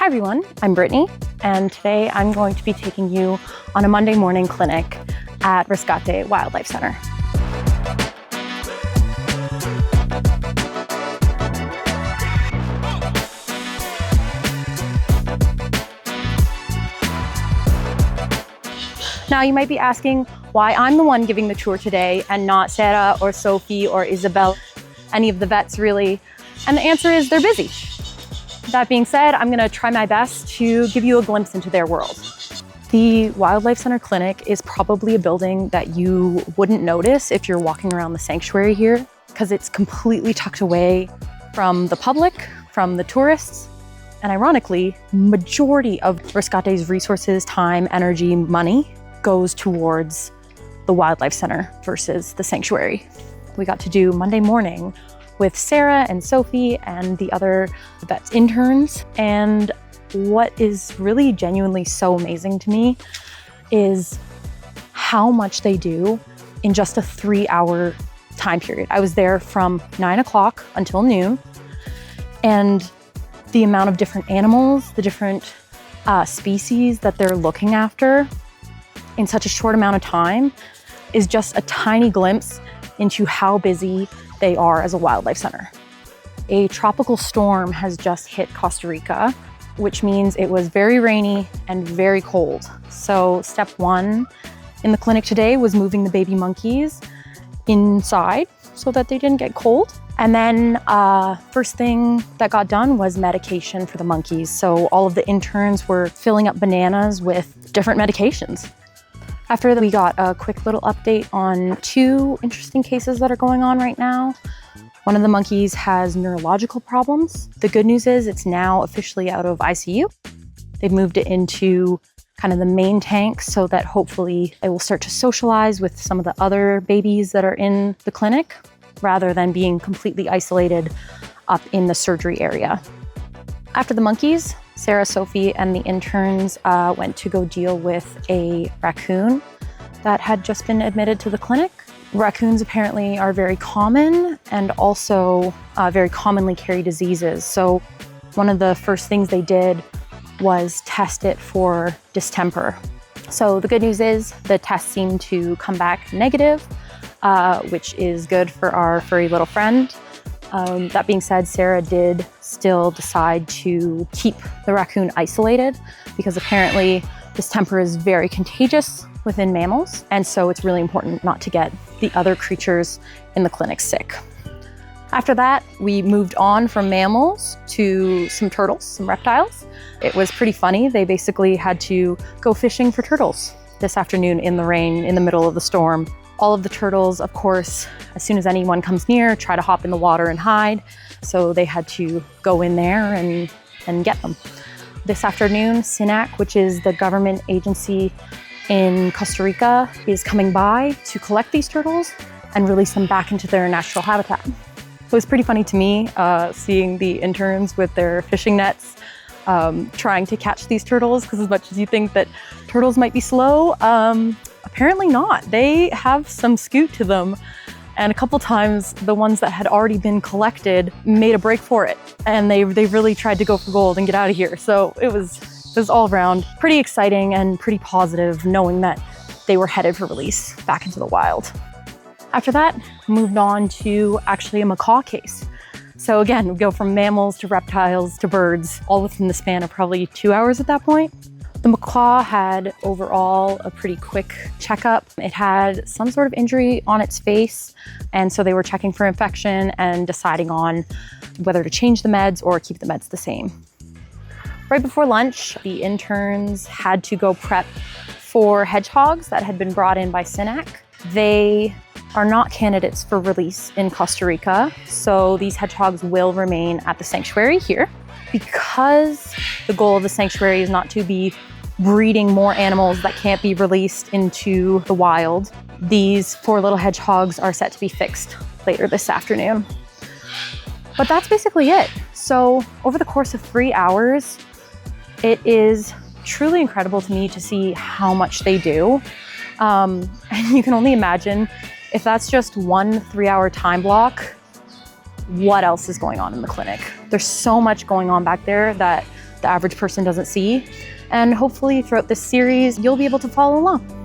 everyone, I'm Brittany, and today I'm going to be taking you on a Monday morning clinic at Rescate Wildlife Center. Now you might be asking why I'm the one giving the tour today and not Sarah or Sophie or Isabel, any of the vets really, and the answer is they're busy. That being said, I'm gonna try my best to give you a glimpse into their world. The Wildlife Center Clinic is probably a building that you wouldn't notice if you're walking around the sanctuary here, because it's completely tucked away from the public, from the tourists, and ironically, majority of Rescate's resources, time, energy, money goes towards the Wildlife Center versus the sanctuary. We got to do Monday morning with Sarah and Sophie and the other vets interns. And what is really genuinely so amazing to me is how much they do in just a 3-hour time period. I was there from 9 o'clock until noon, and the amount of different animals, the different species that they're looking after in such a short amount of time is just a tiny glimpse into how busy they are as a wildlife center. A tropical storm has just hit Costa Rica, which means it was very rainy and very cold. So step one in the clinic today was moving the baby monkeys inside so that they didn't get cold. And then first thing that got done was medication for the monkeys. So all of the interns were filling up bananas with different medications. After that, we got a quick little update on 2 interesting cases that are going on right now. One of the monkeys has neurological problems. The good news is it's now officially out of ICU. They've moved it into kind of the main tank so that hopefully it will start to socialize with some of the other babies that are in the clinic, rather than being completely isolated up in the surgery area. After the monkeys, Sarah, Sophie, and the interns went to go deal with a raccoon that had just been admitted to the clinic. Raccoons apparently are very common and also very commonly carry diseases. So one of the first things they did was test it for distemper. So the good news is the test seemed to come back negative, which is good for our furry little friend. That being said, Sarah did still decide to keep the raccoon isolated because apparently distemper is very contagious within mammals. And so it's really important not to get the other creatures in the clinic sick. After that, we moved on from mammals to some turtles, some reptiles. It was pretty funny. They basically had to go fishing for turtles this afternoon in the rain, in the middle of the storm. All of the turtles, of course, as soon as anyone comes near, try to hop in the water and hide. So they had to go in there and get them. This afternoon, SINAC, which is the government agency in Costa Rica, is coming by to collect these turtles and release them back into their natural habitat. It was pretty funny to me seeing the interns with their fishing nets trying to catch these turtles, because as much as you think that turtles might be slow, apparently not. They have some scoot to them. And a couple times, the ones that had already been collected made a break for it. And they really tried to go for gold and get out of here. So it was all around pretty exciting and pretty positive, knowing that they were headed for release back into the wild. After that, moved on to actually a macaw case. So again, we go from mammals to reptiles to birds, all within the span of probably 2 hours at that point. The macaw had overall a pretty quick checkup. It had some sort of injury on its face, and so they were checking for infection and deciding on whether to change the meds or keep the meds the same. Right before lunch, the interns had to go prep for hedgehogs that had been brought in by SINAC. They are not candidates for release in Costa Rica, so these hedgehogs will remain at the sanctuary here. Because the goal of the sanctuary is not to be breeding more animals that can't be released into the wild, these 4 little hedgehogs are set to be fixed later this afternoon. But that's basically it. So over the course of 3 hours, it is truly incredible to me to see how much they do. And you can only imagine if that's just one 3-hour time block, what else is going on in the clinic. There's so much going on back there that the average person doesn't see. And hopefully throughout this series, you'll be able to follow along.